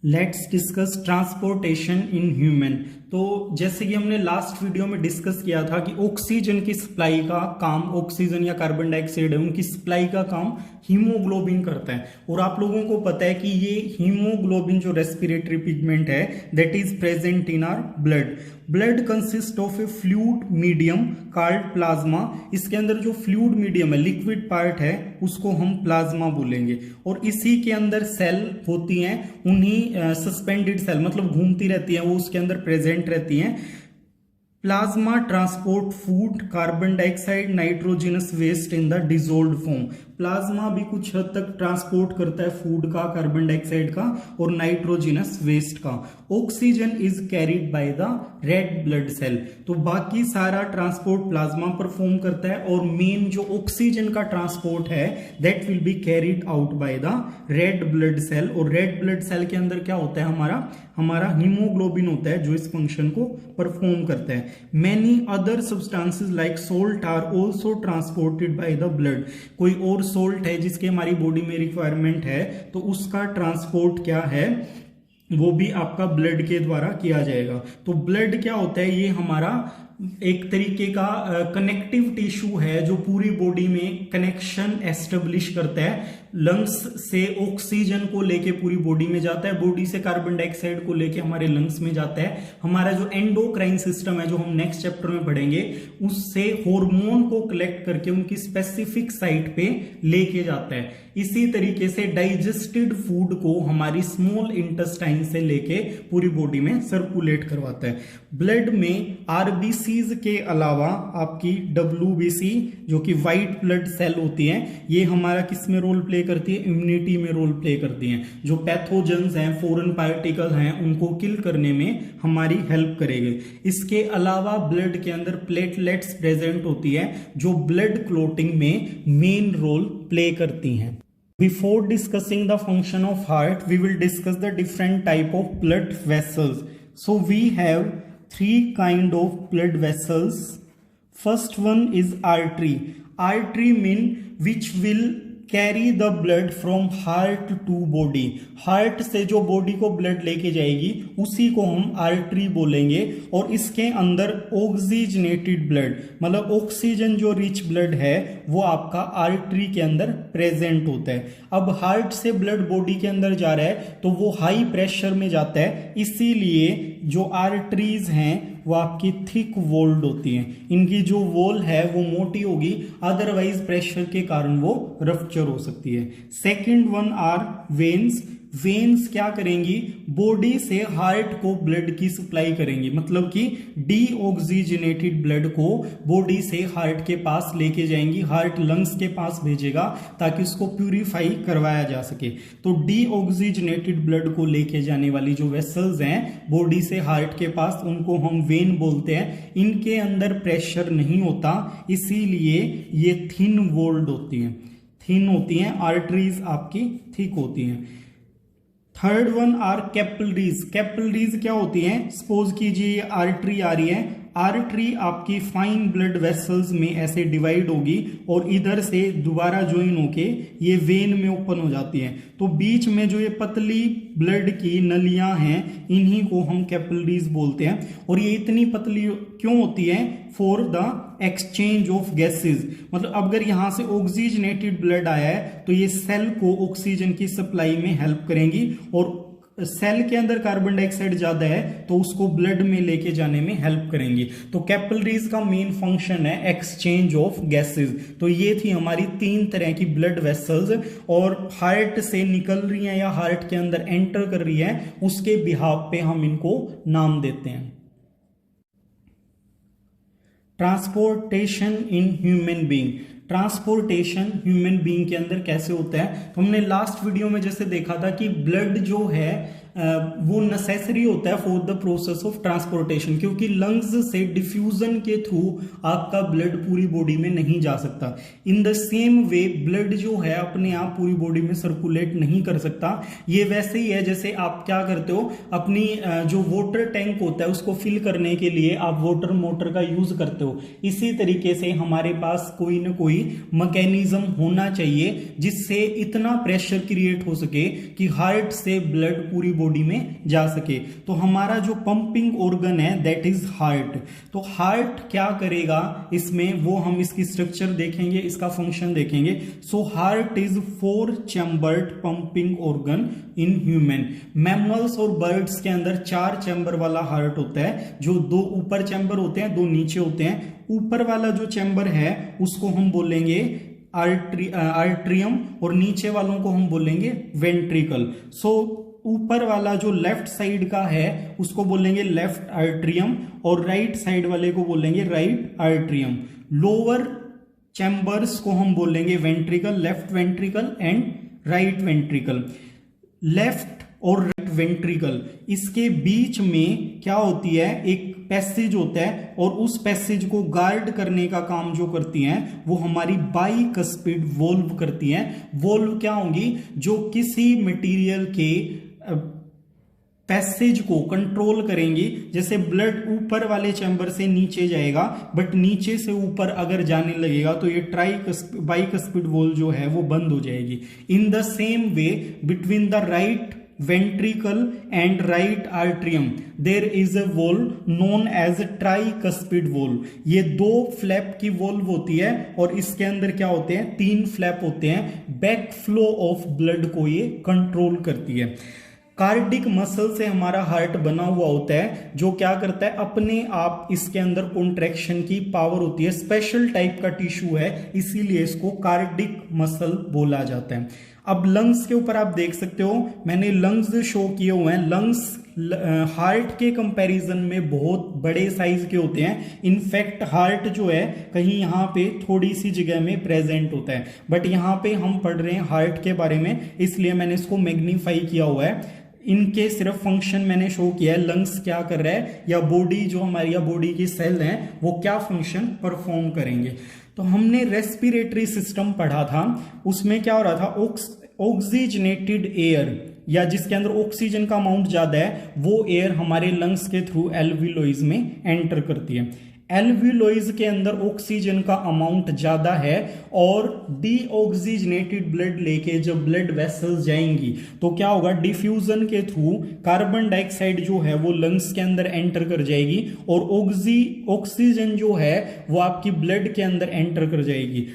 Let's discuss transportation in human. तो जैसे कि हमने लास्ट वीडियो में डिस्कस किया था कि ऑक्सीजन की सप्लाई का काम, ऑक्सीजन या कार्बन डाइऑक्साइड है उनकी सप्लाई का काम हीमोग्लोबिन करता है। और आप लोगों को पता है कि ये हीमोग्लोबिन जो रेस्पिरेटरी पिगमेंट है that is present in our blood. Blood consist of a fluid medium called plasma. इसके अंदर जो फ्लूइड मीडियम है, लिक्विड पार्ट है, उसको हम प्लाज्मा बोलेंगे। और इसी के अंदर सेल होती हैं, उन्हीं सस्पेंडेड सेल मतलब घूमती रहती हैं, वो उसके अंदर प्रेजेंट रहती हैं। Plasma transport food, carbon dioxide, nitrogenous waste in the dissolved form. Plasma भी कुछ हद तक ट्रांसपोर्ट करता है फूड का, कार्बन डाइऑक्साइड का और नाइट्रोजनस वेस्ट का। Oxygen is carried by the red blood cell. तो बाकी सारा ट्रांसपोर्ट प्लाज्मा परफॉर्म करता है और मेन जो ऑक्सीजन का ट्रांसपोर्ट है that will be carried out by the red blood cell. और रेड ब्लड सेल के अंदर क्या होता है, हमारा हीमोग्लोबिन होता है जो इस फंक्शन को परफॉर्म करता है। Many other substances like salt are also transported by the blood। कोई और salt है जिसके हमारी बॉडी में रिक्वायरमेंट है तो उसका ट्रांसपोर्ट क्या है, वो भी आपका ब्लड के द्वारा किया जाएगा। तो ब्लड क्या होता है, ये हमारा एक तरीके का कनेक्टिव टिश्यू है जो पूरी बॉडी में कनेक्शन एस्टेब्लिश करता है। लंग्स से ऑक्सीजन को लेके पूरी बॉडी में जाता है, बॉडी से कार्बन डाइऑक्साइड को लेके हमारे लंग्स में जाता है। हमारा जो एंडोक्राइन सिस्टम है जो हम नेक्स्ट चैप्टर में पढ़ेंगे, उससे हार्मोन को कलेक्ट करके उनकी स्पेसिफिक साइट पे लेके जाता है। इसी तरीके से डाइजेस्टेड फूड को हमारी स्मॉल इंटेस्टाइन से लेके पूरी बॉडी में सर्कुलेट करवाता है। ब्लड में आरबीसीज के अलावा आपकी डब्ल्यूबीसी जो कि व्हाइट ब्लड सेल होती है, ये हमारा किस में रोल प्ले करती है, इम्यूनिटी में रोल प्ले करती हैं। जो पैथोजेंस हैं, फॉरेन पार्टिकल हैं, उनको किल करने में हमारी हेल्प करेंगे। इसके अलावा ब्लड के अंदर प्लेटलेट्स प्रेजेंट होती है जो ब्लड क्लॉटिंग में मेन रोल प्ले करती हैं। Before discussing the function of heart, we will discuss the different type of blood vessels. So we have three kind of blood vessels. First one is artery. Artery mean which will carry the blood from heart to body. Heart से जो body को blood लेके जाएगी उसी को हम artery बोलेंगे। और इसके अंदर ऑक्सीजनेटेड ब्लड मतलब ऑक्सीजन जो रिच ब्लड है वो आपका आर्टरी के अंदर प्रेजेंट होता है। अब हार्ट से ब्लड बॉडी के अंदर जा रहा है तो वो हाई प्रेशर में जाता है, इसीलिए जो आर्टरीज हैं वो आपकी थिक वॉल्ड होती हैं। इनकी जो वॉल है वो मोटी होगी, अदरवाइज प्रेशर के कारण वो रफ्चर हो सकती है। Second one are veins. Veins क्या करेंगी, बॉडी से हार्ट को ब्लड की सप्लाई करेंगी, मतलब कि डीऑक्सीजनेटेड ब्लड को बॉडी से हार्ट के पास लेके जाएंगी, हार्ट लंग्स के पास भेजेगा ताकि उसको प्यूरिफाई करवाया जा सके। तो डीऑक्सीजनेटेड ब्लड को लेके जाने वाली जो वेसल्स हैं बॉडी से हार्ट के पास, उनको हम वेन बोलते हैं। इनके अंदर प्रेशर नहीं होता, इसीलिए ये थिन वॉल्ड होती हैं, थिन होती हैं। आर्टरीज आपकी थिक होती हैं। Third one are capillaries. Capillaries क्या होती हैं, सपोज कीजिए आर्टरी आ रही है, आर्टरी आपकी फाइन ब्लड वेसल्स में ऐसे डिवाइड होगी और इधर से दोबारा ज्वाइन होके ये वेन में ओपन हो जाती है। तो बीच में जो ये पतली ब्लड की नलियां हैं इन्हीं को हम कैपिलरीज बोलते हैं। और ये इतनी पतली क्यों होती है, for the exchange of gases. मतलब अगर यहां से ऑक्सीजनेटेड ब्लड आया है तो ये सेल को ऑक्सीजन की सप्लाई में हेल्प करेंगी, और सेल के अंदर कार्बन डाइऑक्साइड ज्यादा है तो उसको ब्लड में लेके जाने में हेल्प करेंगी। तो कैपिलरीज का मेन फंक्शन है एक्सचेंज ऑफ गैसेस। तो ये थी हमारी तीन तरह की ब्लड वेसल्स, और हार्ट से निकल रही हैं या हार्ट के अंदर एंटर कर रही है उसके बिहाफ पे हम इनको नाम देते हैं। Transportation in human being. Transportation human being के अंदर कैसे होता है, तो हमने लास्ट वीडियो में जैसे देखा था कि ब्लड जो है वो नेसेसरी होता है for the process of transportation, क्योंकि लंग्स से डिफ्यूजन के थ्रू आपका ब्लड पूरी बॉडी में नहीं जा सकता। In the same way blood जो है अपने आप पूरी बॉडी में सर्कुलेट नहीं कर सकता। ये वैसे ही है जैसे आप क्या करते हो, अपनी जो वाटर टैंक होता है उसको फिल करने के लिए आप वाटर मोटर का यूज करते हो। इसी तरीके से हमारे पास कोई ना कोई कोई मैकेनिज्म होना चाहिए जिससे इतना प्रेशर क्रिएट हो सके कि हार्ट से ब्लड पूरी बॉडी में जा सके। तो हमारा जो पंपिंग ऑर्गन है दैट इज हार्ट। तो हार्ट क्या करेगा इसमें, वो हम इसकी स्ट्रक्चर देखेंगे, इसका फंक्शन देखेंगे। So heart is 4 chambered pumping organ in human. Mammals और बर्ड्स के अंदर 4 चैम्बर वाला हार्ट होता है, जो 2 ऊपर चैम्बर होते हैं, 2 नीचे होते हैं। ऊपर वाला जो चैम्बर है उसको हम बोलेंगे आर्ट्रियम और नीचे वालों को हम बोलेंगे वेंट्रिकल। सो ऊपर वाला जो लेफ्ट साइड का है उसको बोलेंगे लेफ्ट आर्ट्रियम और राइट साइड वाले को बोलेंगे राइट आर्ट्रियम। लोअर चैम्बर्स को हम बोलेंगे ventricle, left ventricle and right ventricle. Left और राइट वेंट्रिकल, इसके बीच में क्या होती है, एक पैसेज होता है और उस पैसेज को गार्ड करने का काम जो करती हैं वो हमारी बाइकस्पिड वोल्व करती हैं। वोल्व क्या होंगी, जो किसी मटेरियल के पैसेज को कंट्रोल करेंगी। जैसे ब्लड ऊपर वाले चैम्बर से नीचे जाएगा, बट नीचे से ऊपर अगर जाने लगेगा तो ये बाइकस्पिड वोल्व जो है वो बंद हो जाएगी। In the same way between the right ventricle and right atrium there is a valve known as tricuspid valve। ये 2 फ्लैप की वॉल्व होती है और इसके अंदर क्या होते हैं, 3 फ्लैप होते हैं। बैक फ्लो ऑफ ब्लड को ये कंट्रोल करती है। कार्डिक मसल से हमारा हार्ट बना हुआ होता है, जो क्या करता है, अपने आप इसके अंदर कॉन्ट्रैक्शन की पावर होती है। स्पेशल टाइप का टिश्यू है, इसीलिए इसको कार्डिक मसल बोला जाता है। अब लंग्स के ऊपर आप देख सकते हो, मैंने लंग्स शो किए हुए हैं। लंग्स हार्ट के कंपैरिजन में बहुत बड़े साइज के होते हैं। इनफैक्ट हार्ट जो है कहीं यहाँ पे थोड़ी सी जगह में प्रेजेंट होता है, बट यहाँ पे हम पढ़ रहे हैं हार्ट के बारे में, इसलिए मैंने इसको मैग्नीफाई किया हुआ है। इनके सिर्फ फंक्शन मैंने शो किया है, लंग्स क्या कर रहा है या बॉडी जो हमारी या बॉडी की सेल हैं वो क्या फंक्शन परफॉर्म करेंगे। तो हमने रेस्पिरेटरी सिस्टम पढ़ा था, उसमें क्या हो रहा था, ऑक्सीजनेटेड एयर या जिसके अंदर ऑक्सीजन का अमाउंट ज्यादा है वो एयर हमारे लंग्स के थ्रू एल्वियोलाइज में एंटर करती है। एल्वियोलाइज के अंदर ऑक्सीजन का अमाउंट ज्यादा है और डीऑक्सीजनेटेड ब्लड लेके जब ब्लड वेसल्स जाएंगी तो क्या होगा, डिफ्यूजन के थ्रू कार्बन डाइऑक्साइड जो है वो लंग्स के अंदर एंटर कर जाएगी और ऑक्सीजन जो है वो आपकी ब्लड के अंदर एंटर कर जाएगी।